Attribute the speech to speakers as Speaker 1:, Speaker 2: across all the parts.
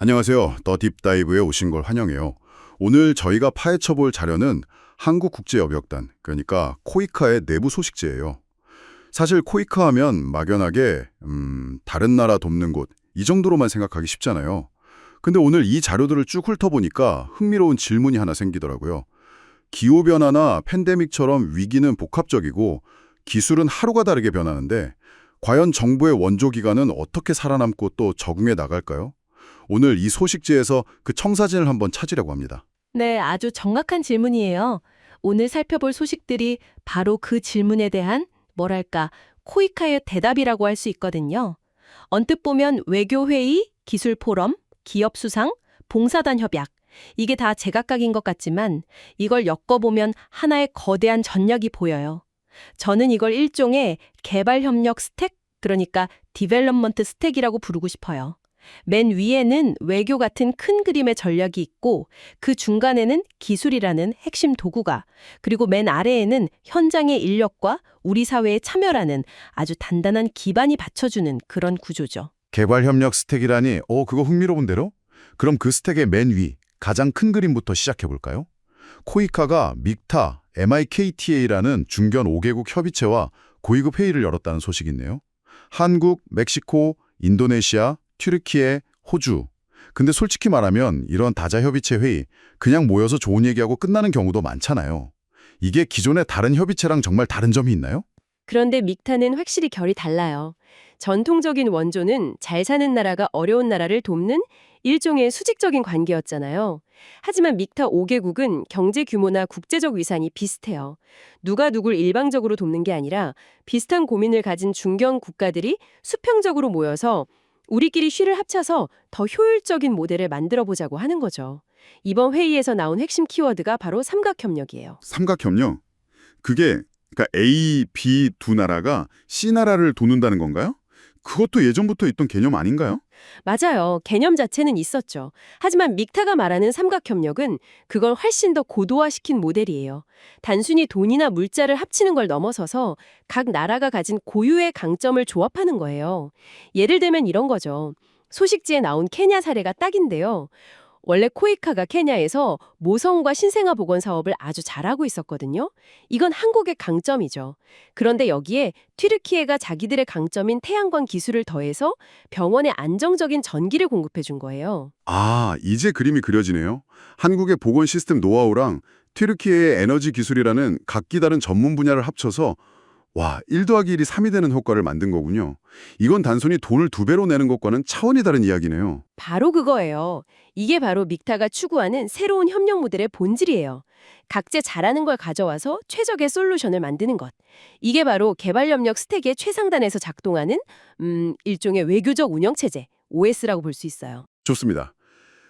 Speaker 1: 안녕하세요. 더 딥다이브에 오신 걸 환영해요. 오늘 저희가 파헤쳐볼 자료는 한국국제협력단, 그러니까 코이카의 내부 소식지예요. 사실 코이카 하면 막연하게 다른 나라 돕는 곳, 이 정도로만 생각하기 쉽잖아요. 근데 오늘 이 자료들을 쭉 훑어보니까 흥미로운 질문이 하나 생기더라고요. 기후변화나 팬데믹처럼 위기는 복합적이고 기술은 하루가 다르게 변하는데 과연 정부의 원조기관은 어떻게 살아남고 또 적응해 나갈까요? 오늘 이 소식지에서 그 청사진을 한번 찾으려고 합니다.
Speaker 2: 네, 아주 정확한 질문이에요. 오늘 살펴볼 소식들이 바로 그 질문에 대한 뭐랄까 코이카의 대답이라고 할 수 있거든요. 언뜻 보면 외교회의, 기술포럼, 기업수상, 봉사단 협약 이게 다 제각각인 것 같지만 이걸 엮어보면 하나의 거대한 전략이 보여요. 저는 이걸 일종의 개발협력 스택, 그러니까 디벨롭먼트 스택이라고 부르고 싶어요. 맨 위에는 외교 같은 큰 그림의 전략이 있고 그 중간에는 기술이라는 핵심 도구가, 그리고 맨 아래에는 현장의 인력과 우리 사회의 참여라는 아주 단단한 기반이 받쳐주는 그런 구조죠.
Speaker 1: 개발협력 스택이라니, 그거 흥미로운데요? 그럼 그 스택의 맨 위, 가장 큰 그림부터 시작해볼까요? 코이카가 믹타, MIKTA라는 중견 5개국 협의체와 고위급 회의를 열었다는 소식이 있네요. 한국, 멕시코, 인도네시아, 튀르키예, 호주. 근데 솔직히 말하면 이런 다자협의체 회의 그냥 모여서 좋은 얘기하고 끝나는 경우도 많잖아요. 이게 기존의 다른 협의체랑 정말 다른 점이 있나요?
Speaker 2: 그런데 믹타는 확실히 결이 달라요. 전통적인 원조는 잘 사는 나라가 어려운 나라를 돕는 일종의 수직적인 관계였잖아요. 하지만 믹타 5개국은 경제 규모나 국제적 위상이 비슷해요. 누가 누굴 일방적으로 돕는 게 아니라 비슷한 고민을 가진 중견 국가들이 수평적으로 모여서 우리끼리 쉬를 합쳐서 더 효율적인 모델을 만들어 보자고 하는 거죠. 이번 회의에서 나온 핵심 키워드가 바로 삼각협력이에요.
Speaker 1: 삼각협력? 그게 그러니까 A, B 두 나라가 C 나라를 도는다는 건가요? 그것도 예전부터 있던 개념 아닌가요?
Speaker 2: 맞아요. 개념 자체는 있었죠. 하지만 믹타가 말하는 삼각협력은 그걸 훨씬 더 고도화시킨 모델이에요. 단순히 돈이나 물자를 합치는 걸 넘어서서 각 나라가 가진 고유의 강점을 조합하는 거예요. 예를 들면 이런 거죠. 소식지에 나온 케냐 사례가 딱인데요. 원래 코이카가 케냐에서 모성과 신생아 보건 사업을 아주 잘하고 있었거든요. 이건 한국의 강점이죠. 그런데 여기에 튀르키예가 자기들의 강점인 태양광 기술을 더해서 병원에 안정적인 전기를 공급해 준 거예요.
Speaker 1: 아, 이제 그림이 그려지네요. 한국의 보건 시스템 노하우랑 튀르키예의 에너지 기술이라는 각기 다른 전문 분야를 합쳐서 1 더하기 1이 3이 되는 효과를 만든 거군요. 이건 단순히 돈을 2배로 내는 것과는 차원이 다른 이야기네요.
Speaker 2: 바로 그거예요. 이게 바로 믹타가 추구하는 새로운 협력 모델의 본질이에요. 각자 잘하는 걸 가져와서 최적의 솔루션을 만드는 것. 이게 바로 개발협력 스택의 최상단에서 작동하는 일종의 외교적 운영체제, OS라고 볼 수 있어요.
Speaker 1: 좋습니다.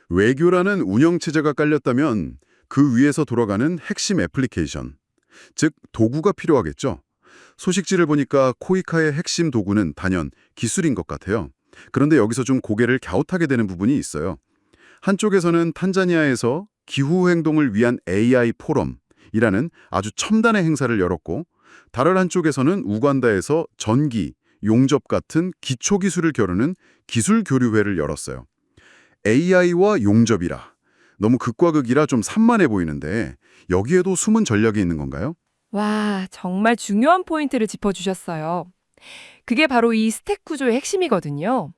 Speaker 1: 외교라는 운영체제가 깔렸다면 그 위에서 돌아가는 핵심 애플리케이션, 즉 도구가 필요하겠죠. 소식지를 보니까 코이카의 핵심 도구는 단연 기술인 것 같아요. 그런데 여기서 좀 고개를 갸웃하게 되는 부분이 있어요. 한쪽에서는 탄자니아에서 기후행동을 위한 AI 포럼이라는 아주 첨단의 행사를 열었고, 다른 한쪽에서는 우간다에서 전기, 용접 같은 기초기술을 겨루는 기술교류회를 열었어요. AI와 용접이라 너무 극과 극이라 좀 산만해 보이는데 여기에도 숨은 전략이 있는 건가요?
Speaker 3: 와, 정말 중요한 포인트를 짚어주셨어요. 그게 바로 이 스택 구조의 핵심이거든요.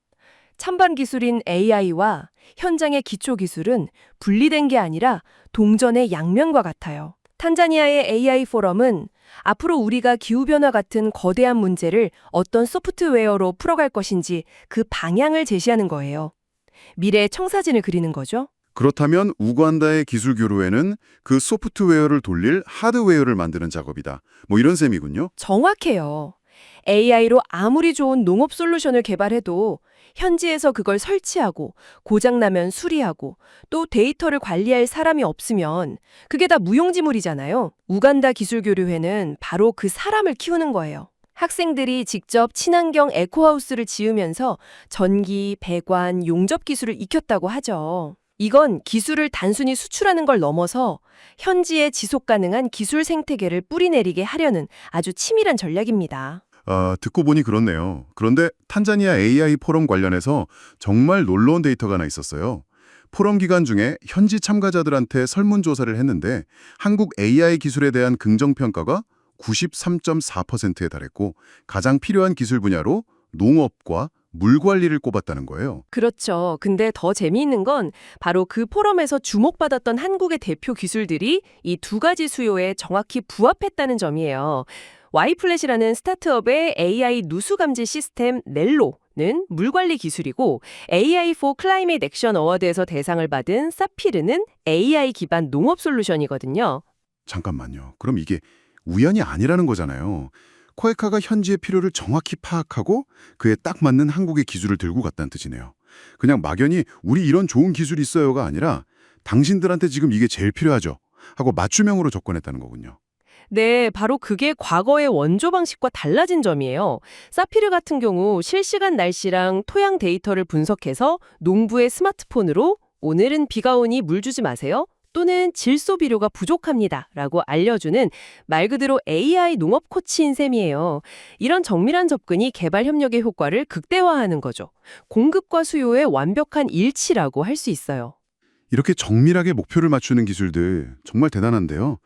Speaker 3: 찬반 기술인 AI와 현장의 기초 기술은 분리된 게 아니라 동전의 양면과 같아요. 탄자니아의 AI 포럼은 앞으로 우리가 기후변화 같은 거대한 문제를 어떤 소프트웨어로 풀어갈 것인지 그 방향을 제시하는 거예요. 미래의 청사진을 그리는 거죠.
Speaker 1: 그렇다면 우간다의 기술 교류에는 그 소프트웨어를 돌릴 하드웨어를 만드는 작업이다. 뭐 이런 셈이군요.
Speaker 3: 정확해요. AI로 아무리 좋은 농업 솔루션을 개발해도 현지에서 그걸 설치하고 고장나면 수리하고 또 데이터를 관리할 사람이 없으면 그게 다 무용지물이잖아요. 우간다 기술교류회는 바로 그 사람을 키우는 거예요. 학생들이 직접 친환경 에코하우스를 지으면서 전기, 배관, 용접 기술을 익혔다고 하죠. 이건 기술을 단순히 수출하는 걸 넘어서 현지의 지속 가능한 기술 생태계를 뿌리내리게 하려는 아주 치밀한 전략입니다.
Speaker 1: 듣고 보니 그렇네요. 그런데 탄자니아 AI 포럼 관련해서 정말 놀라운 데이터가 하나 있었어요. 포럼 기간 중에 현지 참가자들한테 설문조사를 했는데 한국 AI 기술에 대한 긍정평가가 93.4%에 달했고 가장 필요한 기술 분야로 농업과 물 관리를 꼽았다는 거예요.
Speaker 3: 그렇죠. 근데 더 재미있는 건 바로 그 포럼에서 주목받았던 한국의 대표 기술들이 이 두 가지 수요에 정확히 부합했다는 점이에요. Y플랫이라는 스타트업의 AI 누수 감지 시스템 넬로는 물관리 기술이고 AI for Climate Action 어워드에서 대상을 받은 사피르는 AI 기반 농업 솔루션이거든요.
Speaker 1: 잠깐만요. 그럼 이게 우연이 아니라는 거잖아요. 코에카가 현지의 필요를 정확히 파악하고 그에 딱 맞는 한국의 기술을 들고 갔다는 뜻이네요. 그냥 막연히 우리 이런 좋은 기술이 있어요가 아니라 당신들한테 지금 이게 제일 필요하죠 하고 맞춤형으로 접근했다는 거군요.
Speaker 3: 네, 바로 그게 과거의 원조 방식과 달라진 점이에요. 사피르 같은 경우 실시간 날씨랑 토양 데이터를 분석해서 농부의 스마트폰으로 오늘은 비가 오니 물 주지 마세요. 또는 질소 비료가 부족합니다. 라고 알려주는 말 그대로 AI 농업 코치인 셈이에요. 이런 정밀한 접근이 개발 협력의 효과를 극대화하는 거죠. 공급과 수요의 완벽한 일치라고 할 수 있어요.
Speaker 1: 이렇게 정밀하게 목표를 맞추는 기술들 정말 대단한데요.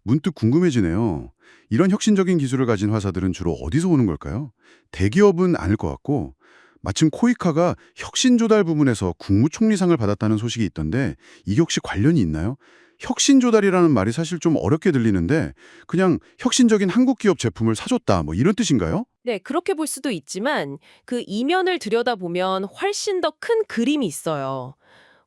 Speaker 1: 문득 궁금해지네요. 이런 혁신적인 기술을 가진 회사들은 주로 어디서 오는 걸까요? 대기업은 아닐 것 같고 마침 코이카가 혁신 조달 부문에서 국무총리상을 받았다는 소식이 있던데 이게 혹시 관련이 있나요? 혁신 조달이라는 말이 사실 좀 어렵게 들리는데 그냥 혁신적인 한국 기업 제품을 사줬다 뭐 이런 뜻인가요?
Speaker 3: 네, 그렇게 볼 수도 있지만 그 이면을 들여다보면 훨씬 더 큰 그림이 있어요.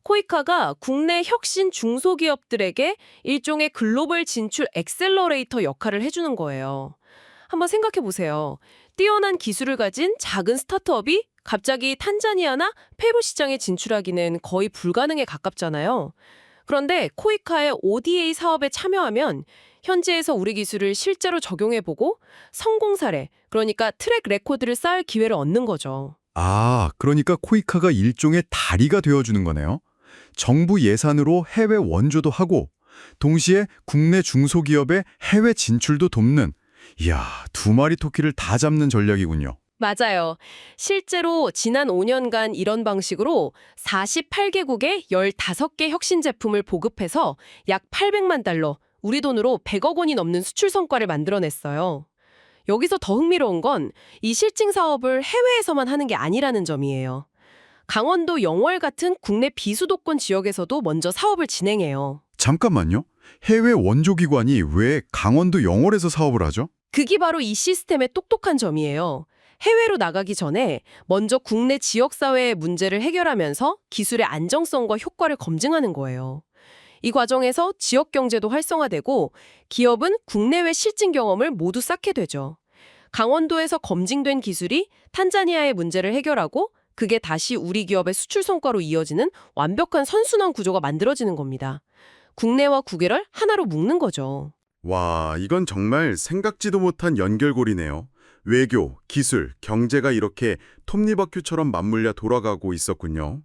Speaker 3: 코이카가 국내 혁신 중소기업들에게 일종의 글로벌 진출 엑셀러레이터 역할을 해주는 거예요. 한번 생각해 보세요. 뛰어난 기술을 가진 작은 스타트업이 갑자기 탄자니아나 페루 시장에 진출하기는 거의 불가능에 가깝잖아요. 그런데 코이카의 ODA 사업에 참여하면 현지에서 우리 기술을 실제로 적용해보고 성공 사례, 그러니까 트랙 레코드를 쌓을 기회를 얻는 거죠.
Speaker 4: 아, 그러니까 코이카가 일종의 다리가 되어주는 거네요. 정부 예산으로 해외 원조도 하고 동시에 국내 중소기업의 해외 진출도 돕는 이야, 두 마리 토끼를 다 잡는 전략이군요.
Speaker 3: 맞아요. 실제로 지난 5년간 이런 방식으로 48개국에 15개 혁신 제품을 보급해서 약 800만 달러, 우리 돈으로 100억 원이 넘는 수출 성과를 만들어냈어요. 여기서 더 흥미로운 건 이 실증 사업을 해외에서만 하는 게 아니라는 점이에요. 강원도 영월 같은 국내 비수도권 지역에서도 먼저 사업을 진행해요.
Speaker 4: 잠깐만요. 해외 원조기관이 왜 강원도 영월에서 사업을 하죠?
Speaker 3: 그게 바로 이 시스템의 똑똑한 점이에요. 해외로 나가기 전에 먼저 국내 지역사회의 문제를 해결하면서 기술의 안정성과 효과를 검증하는 거예요. 이 과정에서 지역 경제도 활성화되고 기업은 국내외 실증 경험을 모두 쌓게 되죠. 강원도에서 검증된 기술이 탄자니아의 문제를 해결하고 그게 다시 우리 기업의 수출 성과로 이어지는 완벽한 선순환 구조가 만들어지는 겁니다. 국내와 국외를 하나로 묶는 거죠.
Speaker 1: 와, 이건 정말 생각지도 못한 연결고리네요. 외교, 기술, 경제가 이렇게 톱니바퀴처럼 맞물려 돌아가고 있었군요.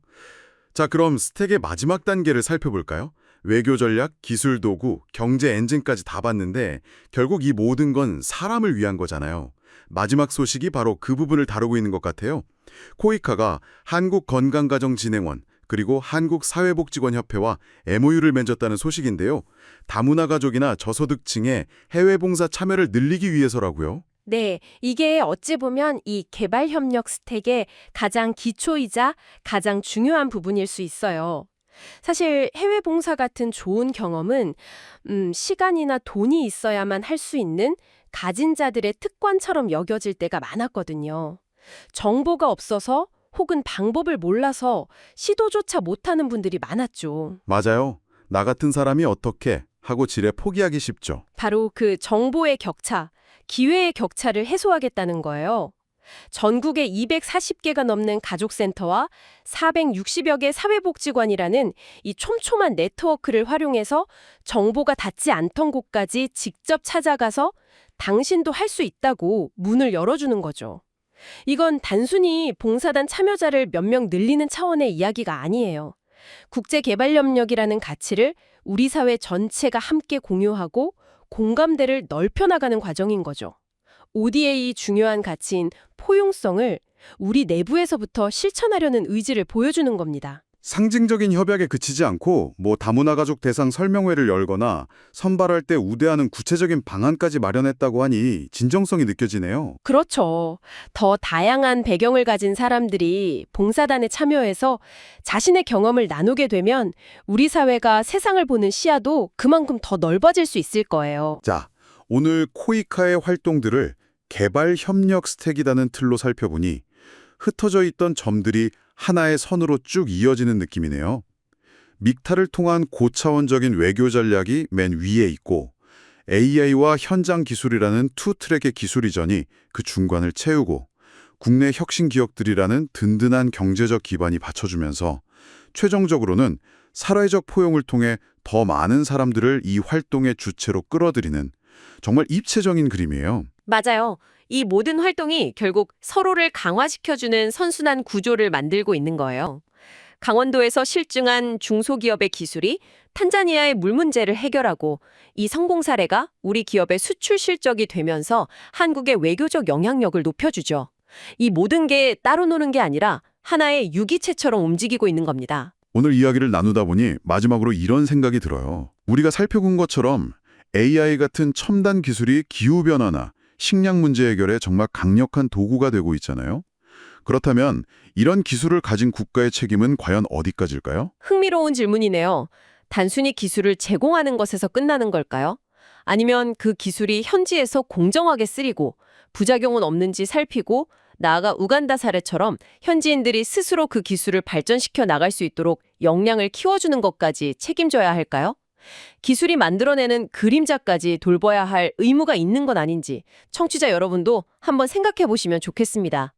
Speaker 1: 자, 그럼 스택의 마지막 단계를 살펴볼까요? 외교 전략, 기술 도구, 경제 엔진까지 다 봤는데 결국 이 모든 건 사람을 위한 거잖아요. 마지막 소식이 바로 그 부분을 다루고 있는 것 같아요. 코이카가 한국건강가정진흥원 그리고 한국사회복지관협회와 MOU를 맺었다는 소식인데요. 다문화 가족이나 저소득층의 해외 봉사 참여를 늘리기 위해서라고요.
Speaker 3: 네, 이게 어찌 보면 이 개발협력 스택의 가장 기초이자 가장 중요한 부분일 수 있어요. 사실 해외 봉사 같은 좋은 경험은 시간이나 돈이 있어야만 할 수 있는 가진 자들의 특권처럼 여겨질 때가 많았거든요. 정보가 없어서 혹은 방법을 몰라서 시도조차 못하는 분들이 많았죠.
Speaker 1: 맞아요. 나 같은 사람이 어떻게 하고 지레 포기하기 쉽죠.
Speaker 3: 바로 그 정보의 격차, 기회의 격차를 해소하겠다는 거예요. 전국에 240개가 넘는 가족센터와 460여 개 사회복지관이라는 이 촘촘한 네트워크를 활용해서 정보가 닿지 않던 곳까지 직접 찾아가서 당신도 할 수 있다고 문을 열어주는 거죠. 이건 단순히 봉사단 참여자를 몇 명 늘리는 차원의 이야기가 아니에요. 국제개발협력이라는 가치를 우리 사회 전체가 함께 공유하고 공감대를 넓혀나가는 과정인 거죠. ODA의 중요한 가치인 포용성을 우리 내부에서부터 실천하려는 의지를 보여주는 겁니다.
Speaker 1: 상징적인 협약에 그치지 않고 다문화 가족 대상 설명회를 열거나 선발할 때 우대하는 구체적인 방안까지 마련했다고 하니 진정성이 느껴지네요.
Speaker 3: 그렇죠. 더 다양한 배경을 가진 사람들이 봉사단에 참여해서 자신의 경험을 나누게 되면 우리 사회가 세상을 보는 시야도 그만큼 더 넓어질 수 있을 거예요.
Speaker 1: 자, 오늘 코이카의 활동들을 개발 협력 스택이라는 틀로 살펴보니 흩어져 있던 점들이 하나의 선으로 쭉 이어지는 느낌이네요. 믹타를 통한 고차원적인 외교 전략이 맨 위에 있고 AI와 현장 기술이라는 투 트랙의 기술 이전이 그 중간을 채우고 국내 혁신 기업들이라는 든든한 경제적 기반이 받쳐주면서 최종적으로는 사회적 포용을 통해 더 많은 사람들을 이 활동의 주체로 끌어들이는 정말 입체적인 그림이에요.
Speaker 3: 맞아요. 이 모든 활동이 결국 서로를 강화시켜주는 선순환 구조를 만들고 있는 거예요. 강원도에서 실증한 중소기업의 기술이 탄자니아의 물 문제를 해결하고 이 성공 사례가 우리 기업의 수출 실적이 되면서 한국의 외교적 영향력을 높여주죠. 이 모든 게 따로 노는 게 아니라 하나의 유기체처럼 움직이고 있는 겁니다.
Speaker 1: 오늘 이야기를 나누다 보니 마지막으로 이런 생각이 들어요. 우리가 살펴본 것처럼 AI 같은 첨단 기술이 기후변화나 식량 문제 해결에 정말 강력한 도구가 되고 있잖아요. 그렇다면 이런 기술을 가진 국가의 책임은 과연 어디까지일까요?
Speaker 3: 흥미로운 질문이네요. 단순히 기술을 제공하는 것에서 끝나는 걸까요? 아니면 그 기술이 현지에서 공정하게 쓰이고 부작용은 없는지 살피고 나아가 우간다 사례처럼 현지인들이 스스로 그 기술을 발전시켜 나갈 수 있도록 역량을 키워주는 것까지 책임져야 할까요? 기술이 만들어내는 그림자까지 돌봐야 할 의무가 있는 건 아닌지 청취자 여러분도 한번 생각해 보시면 좋겠습니다.